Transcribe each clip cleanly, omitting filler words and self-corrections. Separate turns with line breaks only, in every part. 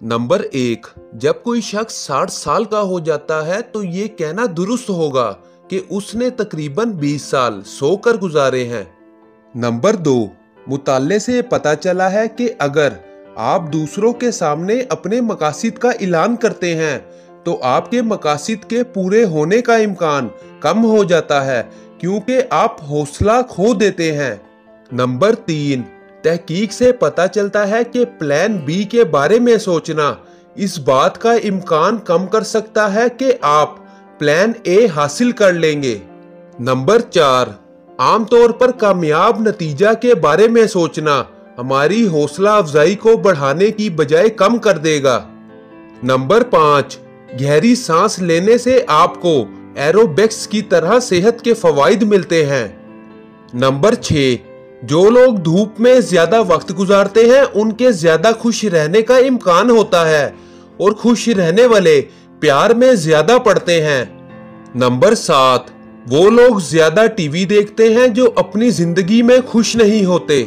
Number 1, जब कोई शख्स 60 साल का हो जाता है तो ये कहना दुरुस्त होगा कि उसने तकरीबन 20 साल सोकर गुजारे हैं। नंबर 2, मुताले से पता चला है कि अगर आप दूसरों के सामने अपने मकासिद का ऐलान करते हैं तो आपके मकासिद के पूरे होने का इम्कान कम हो जाता है क्योंकि आप हौसला खो देते हैं। नंबर 3, तहकीक से पता चलता है कि प्लान बी के बारे में सोचना इस बात का इम्कान कम कर सकता है कि आप प्लान ए हासिल कर लेंगे। नंबर 4, आमतौर पर कामयाब नतीजा के बारे में सोचना हमारी हौसला अफजाई को बढ़ाने की बजाय कम कर देगा। नंबर 5, गहरी सांस लेने से आपको एरोबिक्स की तरह सेहत के फवाइद मिलते हैं। नंबर 6, जो लोग धूप में ज्यादा वक्त गुजारते हैं उनके ज्यादा खुश रहने का इम्कान होता है और खुश रहने वाले प्यार में ज्यादा पड़ते हैं। नंबर 7, वो लोग ज्यादा टीवी देखते हैं जो अपनी जिंदगी में खुश नहीं होते।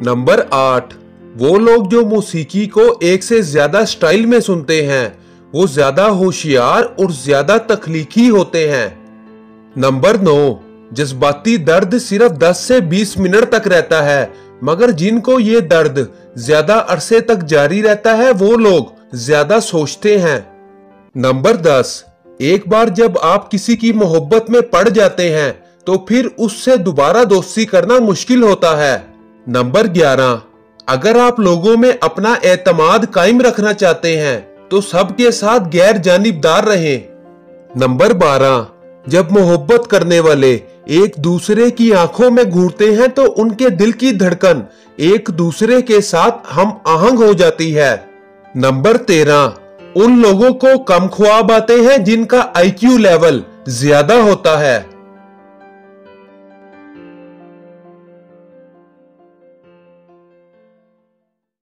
नंबर 8, वो लोग जो मौसीकी को एक से ज्यादा स्टाइल में सुनते हैं वो ज्यादा होशियार और ज्यादा तख्लीकी होते हैं। नंबर 9, जज्बाती दर्द सिर्फ 10 से 20 मिनट तक रहता है मगर जिनको ये दर्द ज्यादा अरसे तक जारी रहता है वो लोग ज्यादा सोचते हैं। नंबर 10, एक बार जब आप किसी की मोहब्बत में पड़ जाते हैं तो फिर उससे दोबारा दोस्ती करना मुश्किल होता है। नंबर 11, अगर आप लोगों में अपना एतमाद कायम रखना चाहते हैं तो सबके साथ गैर जानिबदार रहें। नंबर 12, जब मोहब्बत करने वाले एक दूसरे की आंखों में घूरते हैं तो उनके दिल की धड़कन एक दूसरे के साथ हम आहंग हो जाती है। नंबर 13, उन लोगों को कम ख्वाब आते हैं जिनका IQ लेवल ज्यादा होता है।